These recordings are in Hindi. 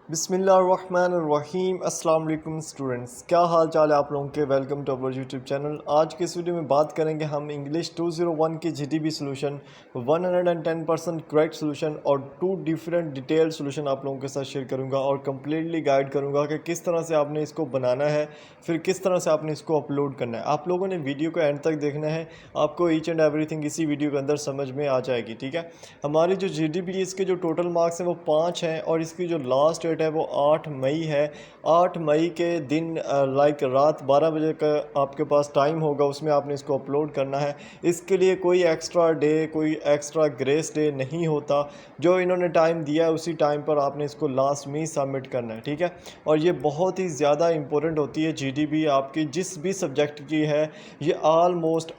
बिस्मिल्लाहिर्रहमानिर्रहीम। अस्सलाम वालेकुम स्टूडेंट्स, क्या हाल चाल है आप लोगों के। Welcome to our YouTube channel. आज के इस वीडियो में बात करेंगे हम इंग्लिश 201 की जीडीबी सॉल्यूशन 110% करेक्ट सॉल्यूशन और 2 डिफरेंट डिटेल्ड सॉल्यूशन आप लोगों के साथ शेयर करूंगा और कम्प्लीटली गाइड करूंगा कि किस तरह से आपने इसको बनाना है, फिर किस तरह से आपने इसको अपलोड करना है। आप लोगों ने वीडियो को एंड तक देखना है, आपको ईच एंड एवरीथिंग इसी वीडियो के अंदर समझ में आ जाएगी। ठीक है, हमारी जो जीडीबी इसके जो टोटल मार्क्स हैं वो 5 हैं और इसकी जो लास्ट डेट है वो 8 मई है। 8 मई के दिन लाइक रात 12 बजे का आपके पास टाइम होगा, उसमें आपने इसको अपलोड करना है। इसके लिए कोई एक्स्ट्रा डे, कोई एक्स्ट्रा ग्रेस डे नहीं होता। जो इन्होंने टाइम दिया है उसी टाइम पर आपने इसको लास्ट में सबमिट करना है। ठीक है, और ये बहुत ही ज़्यादा इंपॉर्टेंट होती है जीडीबी आपकी जिस भी सब्जेक्ट की है। ये ऑलमोस्ट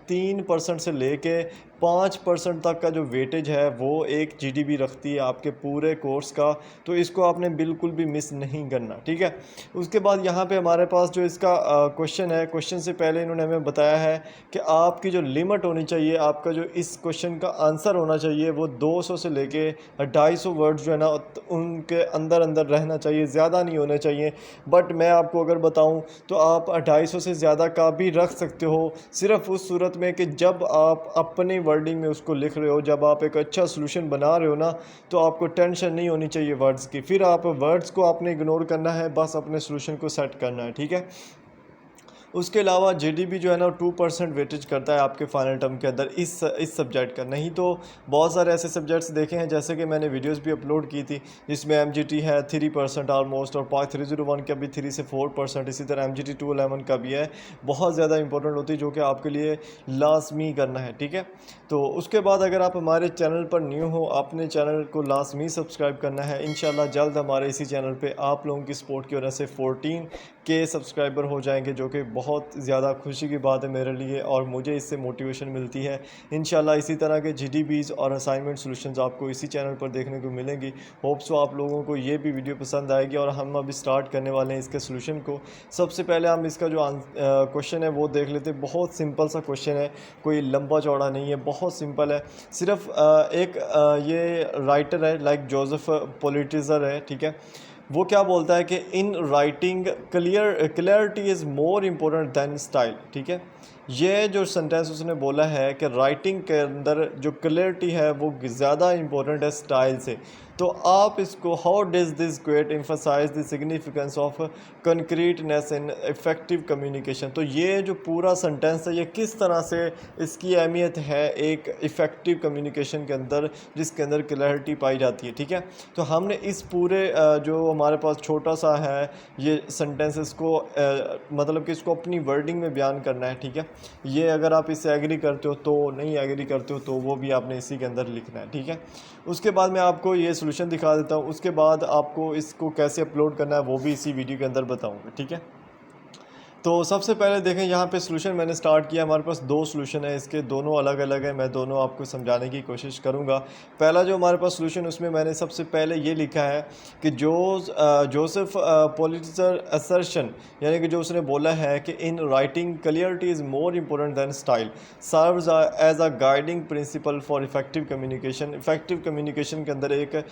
3% से लेके 5% तक का जो वेटेज है वो एक जीडीबी रखती है आपके पूरे कोर्स का। तो इसको आपने बिल्कुल भी मिस नहीं करना। ठीक है, उसके बाद यहाँ पे हमारे पास जो इसका क्वेश्चन है, क्वेश्चन से पहले इन्होंने हमें बताया है कि आपकी जो लिमिट होनी चाहिए, आपका जो इस क्वेश्चन का आंसर होना चाहिए वो 200 से लेके 250 वर्ड्स जो है ना उनके अंदर अंदर रहना चाहिए, ज़्यादा नहीं होने चाहिए। बट मैं आपको अगर बताऊँ तो आप 250 से ज़्यादा का भी रख सकते हो, सिर्फ उस सूरत में कि जब आप अपनी वर्डिंग में उसको लिख रहे हो, जब आप एक अच्छा सोल्यूशन बना रहे हो ना, तो आपको टेंशन नहीं होनी चाहिए वर्ड्स की। फिर आप वर्ड्स को आपने इग्नोर करना है, बस अपने सोल्यूशन को सेट करना है। ठीक है, उसके अलावा जीडीबी जो है ना 2% वेटेज करता है आपके फाइनल टर्म के अंदर इस सब्जेक्ट का। नहीं तो बहुत सारे ऐसे सब्जेक्ट्स देखे हैं, जैसे कि मैंने वीडियोस भी अपलोड की थी जिसमें एमजीटी है 3% ऑलमोस्ट, और पार्ट 301 का भी 3 से 4%, इसी तरह एमजीटी 211 का भी है। बहुत ज़्यादा इंपॉर्टेंट होती है जो कि आपके लिए लाजमी करना है। ठीक है, तो उसके बाद अगर आप हमारे चैनल पर न्यू हो, अपने चैनल को लाजमी सब्सक्राइब करना है। इंशाल्लाह जल्द हमारे इसी चैनल पे आप लोगों की सपोर्ट की वजह से 14 के सब्सक्राइबर हो जाएंगे, जो कि बहुत ज़्यादा खुशी की बात है मेरे लिए और मुझे इससे मोटिवेशन मिलती है। इंशाल्लाह इसी तरह के जीडीबीज़ और असाइनमेंट सॉल्यूशंस आपको इसी चैनल पर देखने को मिलेंगी। होप सो आप लोगों को ये भी वीडियो पसंद आएगी और हम अभी स्टार्ट करने वाले हैं इसके सॉल्यूशन को। सबसे पहले हम इसका जो क्वेश्चन है वो देख लेते हैं। बहुत सिंपल सा क्वेश्चन है, कोई लंबा चौड़ा नहीं है, बहुत सिंपल है। सिर्फ ये राइटर है लाइक जोसेफ पोलिटिजर है। ठीक है, वो क्या बोलता है कि in writing clarity is more important than style. ठीक है, ये जो सेंटेंस उसने बोला है कि राइटिंग के अंदर जो क्लियरिटी है वो ज़्यादा इम्पोर्टेंट है स्टाइल से। तो आप इसको how does this quote emphasize the significance of concreteness in effective communication. तो ये जो पूरा सेंटेंस है ये किस तरह से इसकी अहमियत है एक इफ़ेक्टिव कम्युनिकेशन के अंदर जिसके अंदर क्लैरिटी पाई जाती है। ठीक है, तो हमने इस पूरे जो हमारे पास छोटा सा है ये सेंटेंसेस को मतलब कि इसको अपनी वर्डिंग में बयान करना है। ठीक है, ये अगर आप इससे एग्री करते हो तो, नहीं एग्री करते हो तो वो भी आपने इसी के अंदर लिखना है। ठीक है, उसके बाद मैं आपको ये सोल्यूशन दिखा देता हूँ, उसके बाद आपको इसको कैसे अपलोड करना है वो भी इसी वीडियो के अंदर बताऊँगा। ठीक है, तो सबसे पहले देखें यहाँ पे सोल्यूशन मैंने स्टार्ट किया। हमारे पास 2 सोल्यूशन है, इसके दोनों अलग अलग है, मैं दोनों आपको समझाने की कोशिश करूँगा। पहला जो हमारे पास सोल्यूशन उसमें मैंने सबसे पहले ये लिखा है कि जोसेफ पोलिटिजर असर्शन, यानी कि जो उसने बोला है कि in writing clarity is more important than style serves as a guiding principle for effective communication. Effective communication के अंदर एक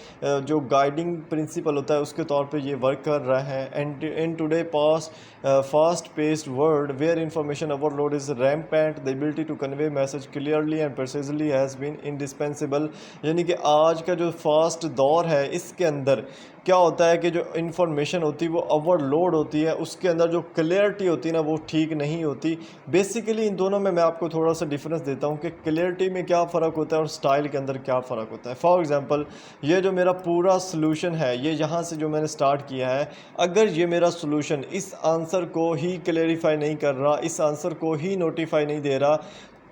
जो गाइडिंग प्रिंसिपल होता है उसके तौर पे ये वर्क कर रहा है। And in today fast paced world where information overload is rampant, the ability to convey message clearly and precisely has been indispensable। यानी कि आज का जो फास्ट दौर है इसके अंदर क्या होता है कि जो इन्फॉर्मेशन होती है वो ओवरलोड होती है, उसके अंदर जो क्लियरिटी होती है ना वो ठीक नहीं होती। बेसिकली इन दोनों में मैं आपको थोड़ा सा डिफरेंस देता हूँ कि क्लियरिटी में क्या फ़र्क होता है और स्टाइल के अंदर क्या फ़र्क होता है। फॉर एग्जांपल ये जो मेरा पूरा सोल्यूशन है, ये यहाँ से जो मैंने स्टार्ट किया है, अगर ये मेरा सोल्यूशन इस आंसर को ही क्लेरिफाई नहीं कर रहा, इस आंसर को ही नोटिफाई नहीं दे रहा,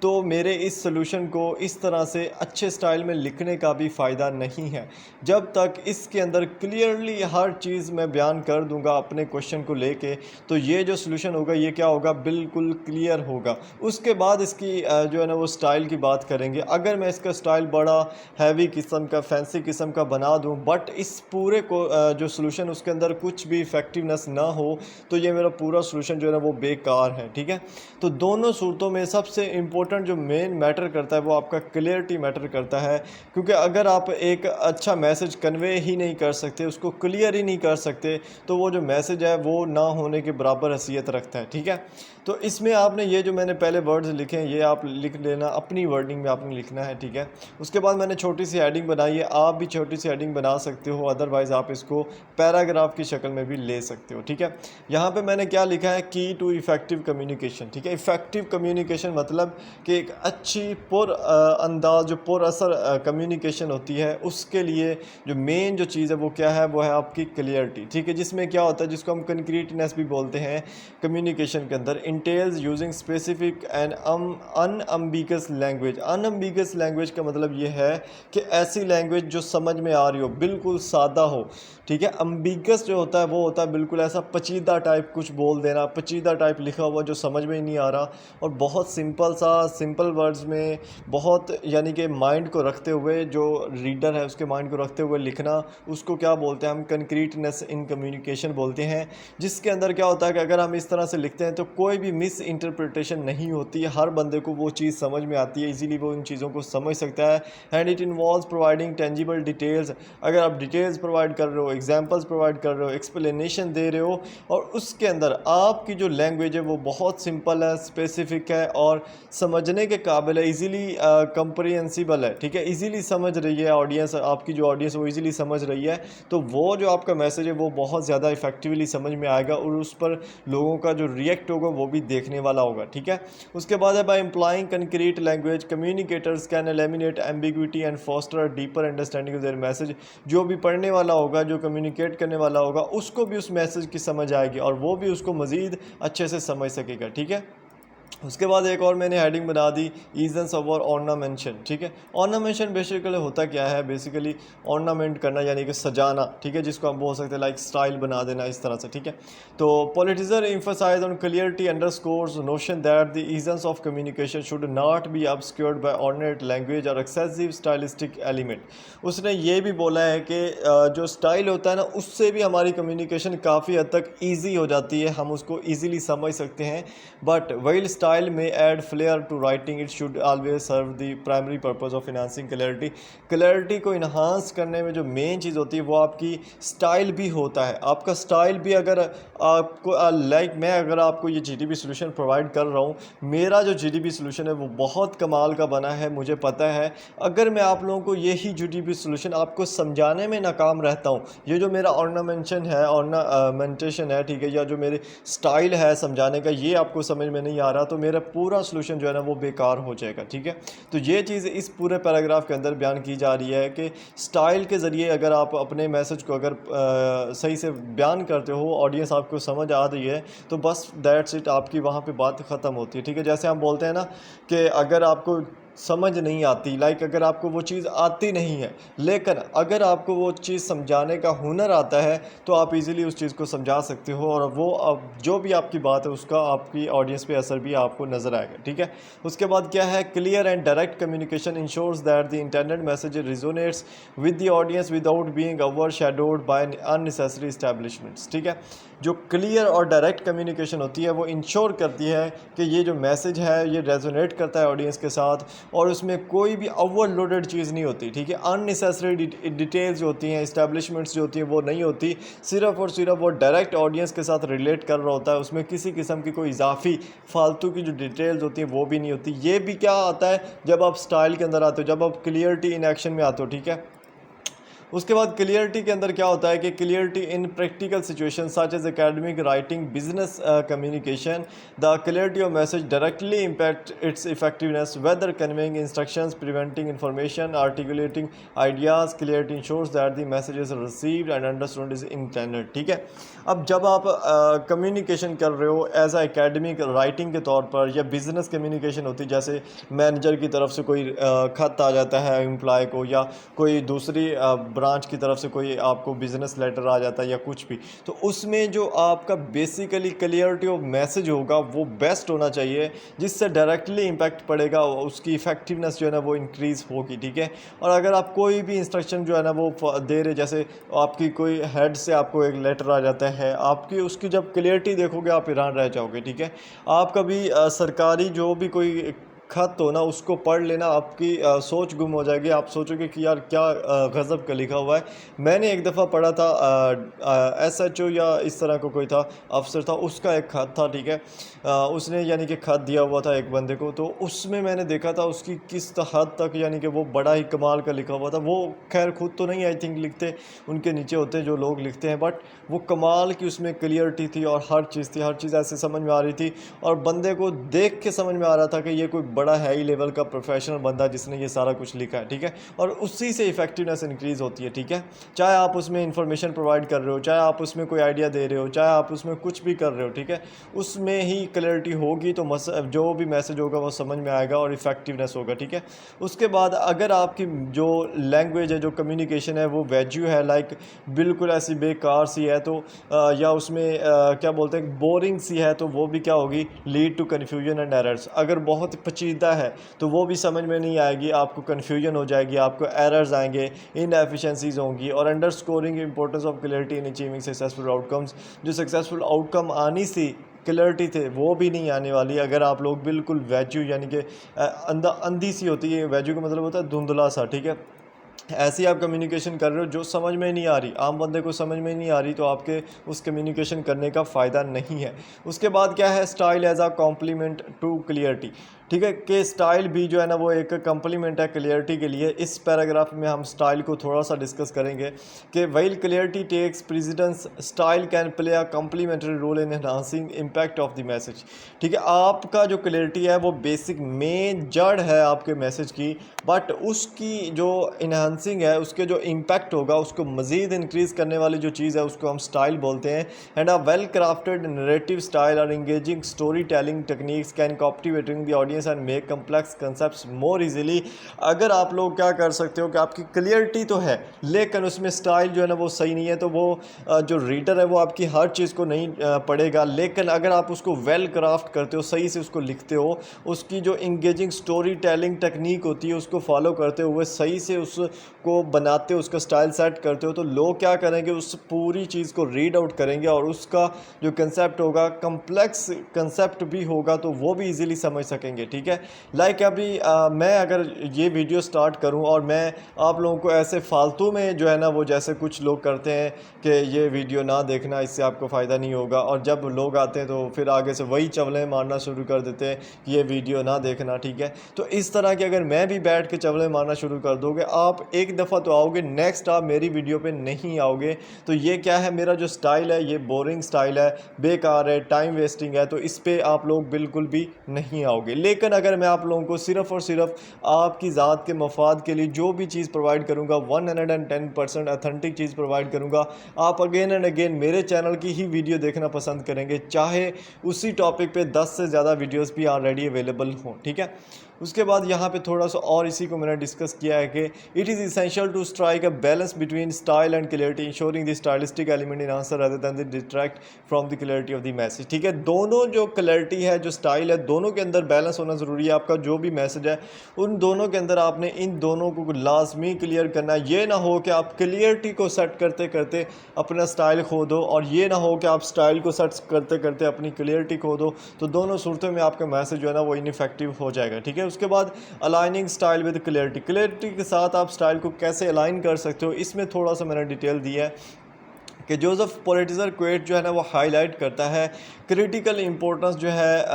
तो मेरे इस सोल्यूशन को इस तरह से अच्छे स्टाइल में लिखने का भी फ़ायदा नहीं है। जब तक इसके अंदर क्लियरली हर चीज़ मैं बयान कर दूंगा अपने क्वेश्चन को लेके, तो ये जो सोल्यूशन होगा ये क्या होगा, बिल्कुल क्लियर होगा। उसके बाद इसकी जो है ना वो स्टाइल की बात करेंगे। अगर मैं इसका स्टाइल बड़ा हैवी किस्म का, फैंसी किस्म का बना दूँ, बट इस पूरे को जो सोल्यूशन उसके अंदर कुछ भी इफेक्टिवनेस ना हो, तो ये मेरा पूरा सोल्यूशन जो है ना वो बेकार है। ठीक है, तो दोनों सूरतों में सबसे इम्पोर्टेंट इम्पोर्टेंट जो मेन मैटर करता है वो आपका क्लियरिटी मैटर करता है, क्योंकि अगर आप एक अच्छा मैसेज कन्वे ही नहीं कर सकते, उसको क्लियर ही नहीं कर सकते, तो वो जो मैसेज है वो ना होने के बराबर हैसियत रखता है। ठीक है, तो इसमें आपने ये जो मैंने पहले वर्ड्स लिखे हैं ये आप लिख लेना, अपनी वर्डिंग में आपने लिखना है। ठीक है, उसके बाद मैंने छोटी सी हेडिंग बनाई है, आप भी छोटी सी हेडिंग बना सकते हो, अदरवाइज़ आप इसको पैराग्राफ की शक्ल में भी ले सकते हो। ठीक है, यहाँ पे मैंने क्या लिखा है, की टू इफ़ेक्टिव कम्युनिकेशन। ठीक है, इफ़ेक्टिव कम्युनिकेशन मतलब कि एक अच्छी अंदाज जो पुर असर कम्युनिकेशन होती है, उसके लिए जो मेन जो चीज़ है वो क्या है, वो है आपकी क्लियरिटी। ठीक है, जिसमें क्या होता है, जिसको हम कंक्रीटनेस भी बोलते हैं कम्युनिकेशन के अंदर, entails using specific and unambiguous language. Unambiguous language का मतलब ये है कि ऐसी लैंग्वेज जो समझ में आ रही हो, बिल्कुल सादा हो। ठीक है, अम्बिगस जो होता है वो होता है बिल्कुल ऐसा पचीदा टाइप कुछ बोल देना, पचीदा टाइप लिखा हुआ जो समझ में ही नहीं आ रहा, और बहुत सिंपल वर्ड्स में बहुत यानी कि माइंड को रखते हुए, जो रीडर है उसके माइंड को रखते हुए लिखना, उसको क्या बोलते हैं हम, कंक्रीटनेस इन कम्युनिकेशन बोलते हैं। जिसके अंदर क्या होता है कि अगर हम इस तरह से लिखते हैं तो कोई भी मिस इंटरप्रिटेशन नहीं होती है, हर बंदे को वो चीज़ समझ में आती है, इजीली वो उन चीज़ों को समझ सकता है। And it involves providing tangible details. अगर आप डिटेल्स प्रोवाइड कर रहे हो, एग्जांपल्स प्रोवाइड कर रहे हो, एक्सप्लेनेशन दे रहे हो, और उसके अंदर आपकी जो लैंग्वेज है वो बहुत सिंपल है, स्पेसिफिक है और समझने के काबिल है, इजीली कंप्रिहेंसिबल है। ठीक है, इजीली समझ रही है ऑडियंस, आपकी जो ऑडियंस वो इजीली समझ रही है, तो वो जो आपका मैसेज है वो बहुत ज़्यादा इफेक्टिवली समझ में आएगा, और उस पर लोगों का जो रिएक्ट होगा वो भी देखने वाला होगा। ठीक है, उसके बाद है by employing concrete language communicators can eliminate ambiguity and foster deeper understanding of their message. जो भी पढ़ने वाला होगा, जो कम्युनिकेट करने वाला होगा, उसको भी उस मैसेज की समझ आएगी और वो भी उसको मज़ीद अच्छे से समझ सकेगा। ठीक है, उसके बाद एक और मैंने हेडिंग बना दी, ईजेंस ऑफ और ऑर्नामेंशन। ठीक है, ऑर्नामेंशन बेसिकली होता क्या है, बेसिकली ऑर्नामेंट करना यानी कि सजाना। ठीक है, जिसको हम बोल सकते हैं लाइक स्टाइल बना देना, इस तरह से। ठीक है, तो पॉलिटिजर emphasize on clarity underscores notion that the essence of communication should not be obscured by ornate language और एक्सेसिव स्टाइलिस्टिक एलिमेंट। उसने ये भी बोला है कि जो स्टाइल होता है ना, उससे भी हमारी कम्युनिकेशन काफ़ी हद तक ईजी हो जाती है, हम उसको ईजीली समझ सकते हैं। But while style may add flair to writing, it should always serve the primary purpose of enhancing clarity। Clarity को इन्हांस करने में जो मेन चीज़ होती है वो आपकी स्टाइल भी होता है। आपका स्टाइल भी अगर आपको मैं अगर आपको ये जीडीपी सॉल्यूशन प्रोवाइड कर रहा हूँ, मेरा जो जीडीपी सॉल्यूशन है वो बहुत कमाल का बना है, मुझे पता है। अगर मैं आप लोगों को यही जीडीपी सॉल्यूशन आपको समझाने में नाकाम रहता हूँ, ये जो मेरा ऑर्नामेंशन है, ऑर्नामेंटेशन है, ठीक है, या जो मेरे स्टाइल है समझाने का, ये आपको समझ में नहीं आ रहा, तो मेरा पूरा सॉल्यूशन जो है ना वो बेकार हो जाएगा। ठीक है, तो ये चीज़ इस पूरे पैराग्राफ के अंदर बयान की जा रही है कि स्टाइल के ज़रिए अगर आप अपने मैसेज को अगर सही से बयान करते हो, ऑडियंस आपको समझ आ रही है, तो बस दैट्स इट, आपकी वहाँ पे बात ख़त्म होती है। ठीक है, जैसे हम बोलते हैं ना कि अगर आपको समझ नहीं आती, लाइक अगर आपको वो चीज़ आती नहीं है, लेकिन अगर आपको वो चीज़ समझाने का हुनर आता है, तो आप इजीली उस चीज़ को समझा सकते हो, और वो अब जो भी आपकी बात है उसका आपकी ऑडियंस पे असर भी आपको नज़र आएगा। ठीक है, उसके बाद क्या है, clear and direct communication ensures that the intended message resonates with the audience without being overshadowed by unnecessary establishments. ठीक है, जो क्लियर और डायरेक्ट कम्युनिकेशन होती है वो इंश्योर करती है कि ये जो मैसेज है ये रेजोनेट करता है ऑडियंस के साथ, और उसमें कोई भी ओवरलोडेड चीज़ नहीं होती। ठीक है, अननेसेसरी डिटेल्स जो होती हैं, इस्टेब्लिशमेंट्स जो होती हैं, वो नहीं होती, सिर्फ़ और सिर्फ वो डायरेक्ट ऑडियंस के साथ रिलेट कर रहा होता है, उसमें किसी किस्म की कोई इजाफी फालतू की जो डिटेल्स होती हैं वो भी नहीं होती। ये भी क्या आता है जब आप स्टाइल के अंदर आते हो, जब आप क्लियरिटी इन एक्शन में आते हो। ठीक है, उसके बाद क्लियरिटी के अंदर क्या होता है कि clarity in practical situation such as academic writing business communication, the clarity of message directly impact its effectiveness whether conveying instructions, preventing information, articulating ideas. Clarity ensures that the message is received and understood is intended. ठीक है, अब जब आप कम्युनिकेशन कर रहे हो एज ए एकेडमिक राइटिंग के तौर पर, या बिजनेस कम्युनिकेशन होती है, जैसे मैनेजर की तरफ से कोई खत आ जाता है एम्प्लॉय को, या कोई दूसरी ब्रांच की तरफ से कोई आपको बिजनेस लेटर आ जाता है या कुछ भी, तो उसमें जो आपका बेसिकली क्लियरिटी ऑफ मैसेज होगा वो बेस्ट होना चाहिए, जिससे डायरेक्टली इम्पैक्ट पड़ेगा, उसकी इफेक्टिवनेस जो है ना वो इंक्रीज़ होगी। ठीक है, और अगर आप कोई भी इंस्ट्रक्शन जो है ना वो दे रहे, जैसे आपकी कोई हेड से आपको एक लेटर आ जाता है, आपकी उसकी जब क्लियरिटी देखोगे आप हैरान रह जाओगे। ठीक है, आप कभी सरकारी जो भी कोई ख़त हो ना उसको पढ़ लेना, आपकी सोच गुम हो जाएगी। आप सोचोगे कि यार क्या गज़ब का लिखा हुआ है। मैंने एक दफ़ा पढ़ा था SHO या इस तरह का कोई था, अफसर था, उसका एक ख़त था, ठीक है। उसने यानी कि ख़त दिया हुआ था एक बंदे को, तो उसमें मैंने देखा था उसकी किस हद तक यानी कि वो बड़ा ही कमाल का लिखा हुआ था। वो खैर खुद तो नहीं आई थिंक लिखते, उनके नीचे होते हैं जो लोग लिखते हैं, बट वो कमाल की उसमें क्लियरिटी थी और हर चीज़ थी, हर चीज़ ऐसे समझ में आ रही थी और बंदे को देख के समझ में आ रहा था कि ये कोई बड़ा हाई लेवल का प्रोफेशनल बंदा जिसने ये सारा कुछ लिखा है, ठीक है। और उसी से इफेक्टिवनेस इंक्रीज़ होती है, ठीक है। चाहे आप उसमें इंफॉर्मेशन प्रोवाइड कर रहे हो, चाहे आप उसमें कोई आइडिया दे रहे हो, चाहे आप उसमें कुछ भी कर रहे हो, ठीक है, उसमें ही क्लैरिटी होगी तो जो भी मैसेज होगा वो समझ में आएगा और इफेक्टिवनेस होगा, ठीक है। उसके बाद अगर आपकी जो लैंग्वेज है, जो कम्युनिकेशन है वो वैज्यू है, लाइक बिल्कुल ऐसी बेकार सी है, तो या उसमें क्या बोलते हैं बोरिंग सी है, तो वो भी क्या होगी, lead to confusion and errors. अगर बहुत पेचीदा है तो वो भी समझ में नहीं आएगी, आपको कन्फ्यूजन हो जाएगी, आपको एरर्स आएंगे, इनएफिशिएंसीज होंगी। और underscoring importance of clarity in achieving successful outcomes, जो सक्सेसफुल आउटकम आनी सी क्लैरिटी थे वो भी नहीं आने वाली अगर आप लोग बिल्कुल वैज्यू यानी कि अंधी सी होती है, वैज्यू का मतलब होता है धुंधला सा, ठीक है। ऐसी आप कम्युनिकेशन कर रहे हो जो समझ में नहीं आ रही, आम बंदे को समझ में नहीं आ रही, तो आपके उस कम्युनिकेशन करने का फ़ायदा नहीं है। उसके बाद क्या है, style as a complement to clarity, ठीक है, कि स्टाइल भी जो है ना वो एक कम्प्लीमेंट है क्लियरिटी के लिए। इस पैराग्राफ में हम स्टाइल को थोड़ा सा डिस्कस करेंगे कि while clarity takes precedence, style can play a complementary role in enhancing impact of the message, ठीक है। आपका जो क्लियरिटी है वो बेसिक मेन जड़ है आपके मैसेज की, बट उसकी जो इन्हांसिंग है, उसके जो इम्पैक्ट होगा, उसको मज़ीद इंक्रीज़ करने वाली जो चीज़ है उसको हम स्टाइल बोलते हैं। And a well crafted narrative style और engaging storytelling techniques can captivating the audience and make complex concepts more easily. अगर आप लोग क्या कर सकते हो कि आपकी क्लियरिटी तो है लेकिन उसमें स्टाइल जो है ना वो सही नहीं है, तो वो जो रीडर है वो आपकी हर चीज़ को नहीं पढ़ेगा। लेकिन अगर आप उसको वेल क्राफ्ट करते हो, सही से उसको लिखते हो, उसकी जो इंगेजिंग स्टोरी टेलिंग टेक्निक होती है उसको फॉलो करते हुए सही से उसको बनाते हो, उसका स्टाइल सेट करते हो, तो लोग क्या करेंगे, उस पूरी चीज़ को रीड आउट करेंगे और उसका जो कंसेप्ट होगा, कम्प्लेक्स कंसेप्ट भी होगा, तो वो भी इजीली समझ सकेंगे, ठीक है। लाइक अभी मैं अगर ये वीडियो स्टार्ट करूं और मैं आप लोगों को ऐसे फालतू में जो है ना वो जैसे कुछ लोग करते हैं कि ये वीडियो ना देखना, इससे आपको फ़ायदा नहीं होगा, और जब लोग आते हैं तो फिर आगे से वही चवलें मारना शुरू कर देते हैं कि ये वीडियो ना देखना, ठीक है। तो इस तरह की अगर मैं भी बैठ के चवलें मारना शुरू कर दोगे, आप एक दफ़ा तो आओगे, नेक्स्ट आप मेरी वीडियो पे नहीं आओगे। तो ये क्या है, मेरा जो स्टाइल है ये बोरिंग स्टाइल है, बेकार है, टाइम वेस्टिंग है, तो इस पर आप लोग बिल्कुल भी नहीं आओगे। लेकिन अगर मैं आप लोगों को सिर्फ़ और सिर्फ आपकी ज़ात के मफाद के लिए जो भी चीज़ प्रोवाइड करूँगा 110% अथेंटिक चीज़ प्रोवाइड करूँगा, आप अगेन एंड अगेन मेरे चैनल की ही वीडियो देखना पसंद करेंगे, चाहे उसी टॉपिक पे 10 से ज़्यादा वीडियोस भी ऑलरेडी अवेलेबल हों, ठीक है। उसके बाद यहाँ पे थोड़ा सा और इसी को मैंने डिस्कस किया है कि it is essential to strike a balance between style and clarity, ensuring the stylistic element enhance rather than the distract from the clarity of the message, ठीक है। दोनों जो क्लियरिटी है, जो स्टाइल है, दोनों के अंदर बैलेंस होना ज़रूरी है। आपका जो भी मैसेज है उन दोनों के अंदर आपने इन दोनों को लाजमी क्लियर करना है। ये ना हो कि आप क्लियरिटी को सेट करते करते अपना स्टाइल खो दो, और ये ना हो कि आप स्टाइल को सेट करते करते अपनी क्लियरिटी खो दो, तो दोनों सूरतों में आपका मैसेज जो है ना वो इनफेक्टिव हो जाएगा, ठीक है। उसके बाद aligning style with clarity, clarity के साथ आप स्टाइल को कैसे अलाइन कर सकते हो, इसमें थोड़ा सा मैंने डिटेल दी है कि जोसेफ पोलिटिजर क्वेट जो है ना वो हाईलाइट करता है क्रिटिकल इंपॉर्टेंस जो है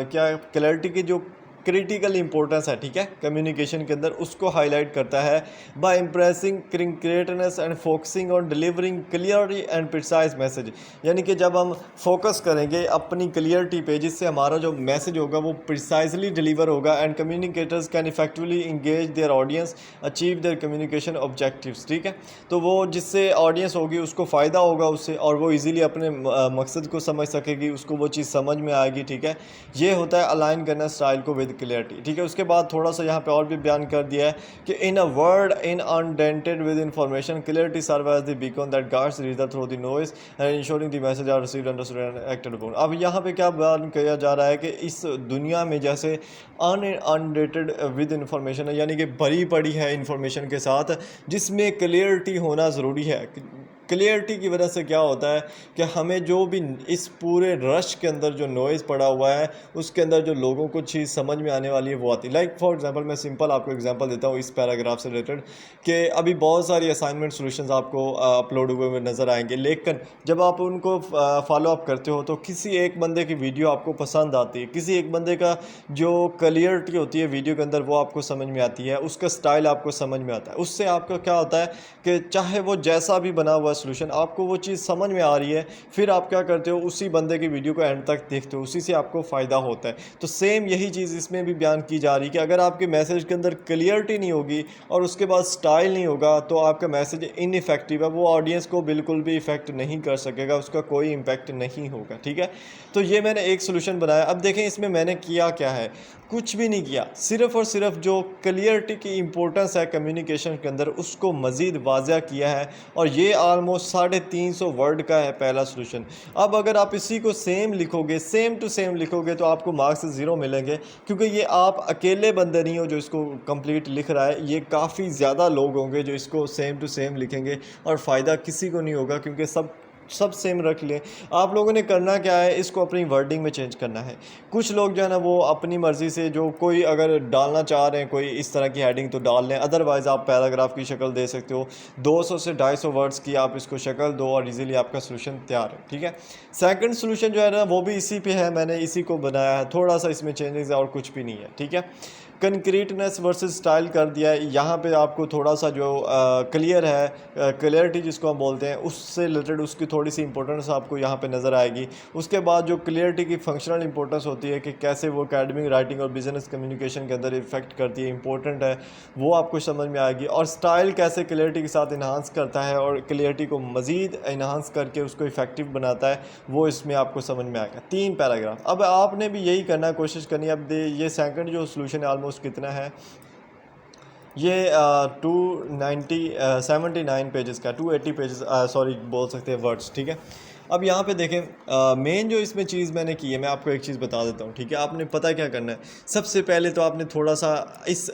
क्या क्लैरिटी की जो क्रिटिकल इंपॉर्टेंस है, ठीक है, कम्युनिकेशन के अंदर, उसको हाईलाइट करता है by impressing creativeness and focusing on delivering clearly and precise message. यानी कि जब हम फोकस करेंगे अपनी क्लियरिटी पे, जिससे हमारा जो मैसेज होगा वो प्रिसाइजली डिलीवर होगा and communicators can effectively engage their audience achieve their communication objectives, ठीक है। तो वो जिससे ऑडियंस होगी उसको फ़ायदा होगा उससे, और वो इजीली अपने मकसद को समझ सकेगी, उसको वो चीज़ समझ में आएगी, ठीक है। ये होता है अलाइन करना स्टाइल को विद क्लियरिटी, ठीक है। उसके बाद थोड़ा सा यहाँ पे और भी बयान कर दिया है कि in a word in inundated with information clarity serve as the beacon that guards reader through the noise and ensuring the message are received understood and acted upon. अब यहाँ पे क्या बयान किया जा रहा है कि इस दुनिया में जैसे अनडेटेड विद इंफॉर्मेशन है, यानी कि भरी पड़ी है इंफॉर्मेशन के साथ, जिसमें क्लियरिटी होना ज़रूरी है। क्लियरिटी की वजह से क्या होता है कि हमें जो भी इस पूरे रश के अंदर जो नॉइज़ पड़ा हुआ है उसके अंदर जो लोगों को चीज़ समझ में आने वाली है वो आती है। लाइक फॉर एग्जांपल मैं सिंपल आपको एग्जांपल देता हूँ इस पैराग्राफ से रिलेटेड कि अभी बहुत सारी असाइनमेंट सॉल्यूशंस आपको अपलोड हुए हुए नज़र आएंगे, लेकिन जब आप उनको फॉलो अप करते हो तो किसी एक बंदे की वीडियो आपको पसंद आती है, किसी एक बंदे का जो क्लियरिटी होती है वीडियो के अंदर वो आपको समझ में आती है, उसका स्टाइल आपको समझ में आता है। उससे आपको क्या होता है कि चाहे वो जैसा भी बना हुआ सोल्यूशन आपको वो चीज़ समझ में आ रही है, फिर आप क्या करते हो उसी बंदे की वीडियो को एंड तक देखते हो, उसी से आपको फ़ायदा होता है। तो सेम यही चीज़ इसमें भी बयान की जा रही है कि अगर आपके मैसेज के अंदर क्लियरिटी नहीं होगी और उसके बाद स्टाइल नहीं होगा तो आपका मैसेज इनइफेक्टिव है, वो ऑडियंस को बिल्कुल भी इफ़ेक्ट नहीं कर सकेगा, उसका कोई इम्पैक्ट नहीं होगा। ठीक है, तो ये मैंने एक सोल्यूशन बनाया। अब देखें इसमें मैंने किया क्या है, कुछ भी नहीं किया, सिर्फ़ और सिर्फ जो क्लियरिटी की इंपॉर्टेंस है कम्युनिकेशन के अंदर उसको मज़ीद वाज़ह किया है, और ये ऑलमोस्ट 350 वर्ड का है पहला सोल्यूशन। अब अगर आप इसी को सेम लिखोगे, सेम टू सेम लिखोगे तो आपको मार्क्स 0 मिलेंगे, क्योंकि ये आप अकेले बंदे नहीं हो जो इसको कंप्लीट लिख रहा है, ये काफ़ी ज़्यादा लोग होंगे जो इसको सेम टू सेम लिखेंगे और फ़ायदा किसी को नहीं होगा, क्योंकि सब सेम रख लें। आप लोगों ने करना क्या है, इसको अपनी वर्डिंग में चेंज करना है। कुछ लोग जो है ना वो अपनी मर्ज़ी से जो कोई अगर डालना चाह रहे हैं कोई इस तरह की हेडिंग तो डाल लें, अदरवाइज़ आप पैराग्राफ की शक्ल दे सकते हो, 200 से 250 वर्ड्स की आप इसको शक्ल दो और इजीली आपका सोल्यूशन तैयार है। ठीक है, सेकंड सोल्यूशन जो है ना वो भी इसी पे है, मैंने इसी को बनाया है, थोड़ा सा इसमें चेंजेस है और कुछ भी नहीं है। ठीक है, कंक्रीटनेस वर्सेस स्टाइल कर दिया है। यहाँ पे आपको थोड़ा सा जो क्लियर है, क्लियरिटी जिसको हम बोलते हैं, उससे रिलेटेड उसकी थोड़ी सी इंपॉर्टेंस आपको यहाँ पे नज़र आएगी। उसके बाद जो क्लियरिटी की फंक्शनल इंपॉर्टेंस होती है कि कैसे वो एकेडमिक राइटिंग और बिजनेस कम्युनिकेशन के अंदर इफेक्ट करती है, इंपॉर्टेंट है, वो आपको समझ में आएगी। और स्टाइल कैसे क्लियरिटी के साथ इन्हांस करता है और क्लियरिटी को मज़ीद इन्हांस करके उसको इफेक्टिव बनाता है, वो इसमें आपको समझ में आएगा। 3 पैराग्राफ। अब आपने भी यही करना, कोशिश करनी है। अब ये सेकंड जो सोल्यूशन है ऑलमोस्ट कितना है, ये 279 पेजेस का, 280 पेजेस सॉरी बोल सकते हैं वर्ड्स। ठीक है, अब यहाँ पे देखें मेन जो इसमें चीज़ मैंने की है, मैं आपको एक चीज़ बता देता हूँ। ठीक है, आपने पता क्या करना है, सबसे पहले तो आपने थोड़ा सा इस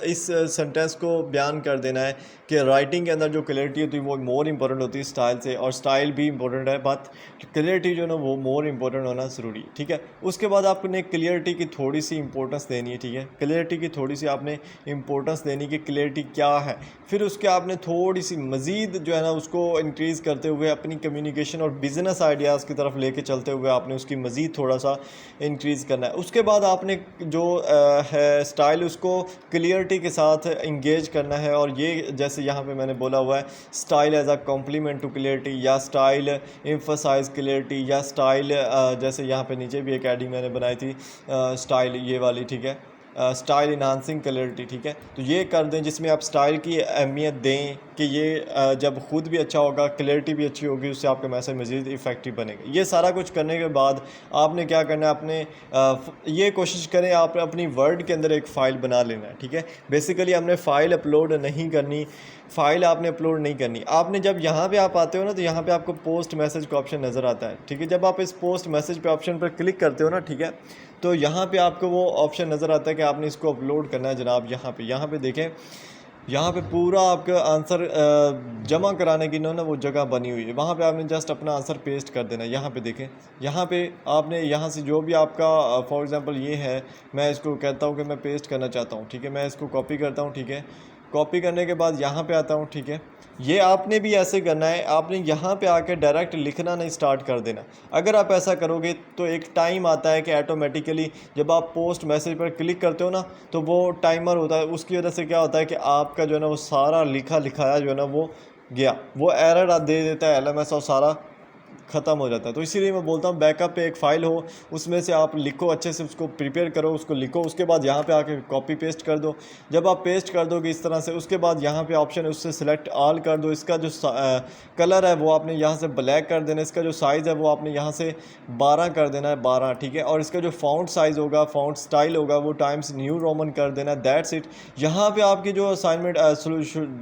सेंटेंस को बयान कर देना है कि राइटिंग के अंदर जो क्लियरिटी होती है वो मोर इंपॉर्टेंट होती है स्टाइल से, और स्टाइल भी इंपॉर्टेंट है, बट क्लियरिटी जो है ना वो मोर इंपॉर्टेंट होना ज़रूरी है। ठीक है, उसके बाद आपने क्लियरिटी की थोड़ी सी इंपॉर्टेंस देनी है। ठीक है, क्लियरिटी की थोड़ी सी आपने इंपॉर्टेंस देनी कि क्लियरिटी क्या है, फिर उसके आपने थोड़ी सी मज़ीद जो है ना उसको इंक्रीज़ करते हुए अपनी कम्युनिकेशन और बिज़नेस आइडियाज़ की तरफ लेके चलते हुए आपने उसकी मज़ीद थोड़ा सा इंक्रीज़ करना है। उसके बाद आपने जो है स्टाइल उसको क्लियरिटी के साथ इंगेज करना है, और ये जैसे यहाँ पे मैंने बोला हुआ है style as a complement to clarity, या स्टाइल एम्फसाइज क्लियरिटी, या स्टाइल जैसे यहाँ पे नीचे भी एक एडिंग मैंने बनाई थी स्टाइल ये वाली। ठीक है, स्टाइल इन्हांसिंग क्लियरिटी। ठीक है, तो ये कर दें जिसमें आप स्टाइल की अहमियत दें कि ये जब खुद भी अच्छा होगा, क्लियरिटी भी अच्छी होगी, उससे आपका मैसेज मज़ीद इफेक्टिव बनेगा। ये सारा कुछ करने के बाद आपने क्या करना है, आपने ये कोशिश करें आप अपनी वर्ड के अंदर एक फ़ाइल बना लेना है। ठीक है, बेसिकली हमने फ़ाइल अपलोड नहीं करनी, फ़ाइल आपने अपलोड नहीं करनी। आपने जब यहाँ पे आप आते हो ना तो यहाँ पे आपको पोस्ट मैसेज का ऑप्शन नज़र आता है। ठीक है, जब आप इस पोस्ट मैसेज पे ऑप्शन पर क्लिक करते हो ना, ठीक है, तो यहाँ पे आपको वो ऑप्शन नज़र आता है कि आपने इसको अपलोड करना है। जनाब यहाँ पे देखें, यहाँ पे पूरा आपका आंसर जमा कराने की ना वो जगह बनी हुई है, वहाँ पे आपने जस्ट अपना आंसर पेस्ट कर देना है। यहाँ पे देखें, यहाँ पे आपने यहाँ से जो भी आपका फॉर एग्जांपल ये है, मैं इसको कहता हूँ कि मैं पेस्ट करना चाहता हूँ। ठीक है, मैं इसको कॉपी करता हूँ। ठीक है, कॉपी करने के बाद यहाँ पे आता हूँ। ठीक है, ये आपने भी ऐसे करना है, आपने यहाँ पे आके डायरेक्ट लिखना नहीं स्टार्ट कर देना। अगर आप ऐसा करोगे तो एक टाइम आता है कि ऑटोमेटिकली जब आप पोस्ट मैसेज पर क्लिक करते हो ना तो वो टाइमर होता है, उसकी वजह से क्या होता है कि आपका जो है ना वो सारा लिखाया जो है ना वो गया, वो एरर दे देता है LMS और सारा ख़त्म हो जाता है। तो इसीलिए मैं बोलता हूँ बैकअप पे एक फ़ाइल हो, उसमें से आप लिखो, अच्छे से उसको प्रिपेयर करो, उसको लिखो, उसके बाद यहाँ पे आके कॉपी पेस्ट कर दो। जब आप पेस्ट कर दोगे इस तरह से, उसके बाद यहाँ पे ऑप्शन है उससे सिलेक्ट ऑल कर दो। इसका जो कलर है वो आपने यहाँ से ब्लैक कर देना, इसका जो साइज़ है वो आपने यहाँ से 12 कर देना है, 12। ठीक है, और इसका जो फ़ॉन्ट साइज़ होगा, फ़ॉन्ट स्टाइल होगा, वो टाइम्स न्यू रोमन कर देना। That's it. यहाँ पर आपकी जो असाइनमेंट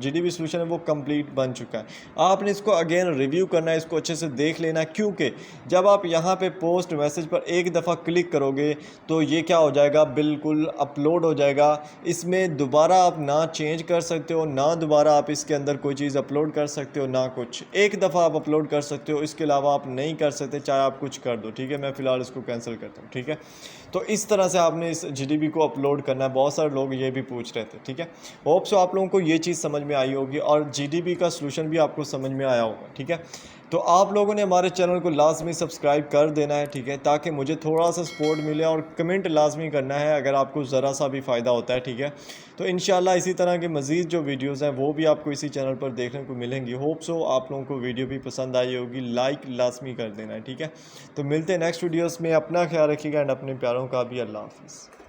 GDB सोल्यूशन है वो कम्प्लीट बन चुका है। आपने इसको अगेन रिव्यू करना है, इसको अच्छे से देख लेना देना है, क्योंकि जब आप यहाँ पे पोस्ट मैसेज पर एक दफ़ा क्लिक करोगे तो ये क्या हो जाएगा, बिल्कुल अपलोड हो जाएगा। इसमें दोबारा आप ना चेंज कर सकते हो, ना दोबारा आप इसके अंदर कोई चीज़ अपलोड कर सकते हो, ना कुछ। एक दफ़ा आप अपलोड कर सकते हो, इसके अलावा आप नहीं कर सकते, चाहे आप कुछ कर दो। ठीक है, मैं फ़िलहाल इसको कैंसिल करता हूँ। ठीक है, तो इस तरह से आपने इस जीडीबी को अपलोड करना है। बहुत सारे लोग ये भी पूछ रहे थे। ठीक है, होप सो आप लोगों को ये चीज़ समझ में आई होगी और जीडीबी का सलूशन भी आपको समझ में आया होगा। ठीक है, तो आप लोगों ने हमारे चैनल को लाजमी सब्सक्राइब कर देना है। ठीक है, ताकि मुझे थोड़ा सा सपोर्ट मिले, और कमेंट लाजमी करना है अगर आपको ज़रा सा भी फ़ायदा होता है। ठीक है, तो इंशाल्लाह इसी तरह के मज़ीद जो वीडियोज़ हैं वो भी आपको इसी चैनल पर देखने को मिलेंगी। होप सो आप लोगों को वीडियो भी पसंद आई होगी, लाइक लाजमी कर देना है। ठीक है, तो मिलते हैं नेक्स्ट वीडियोज़ में। अपना ख्याल रखिएगा एंड अपने प्यारों का भी। अल्लाह हाफिज़।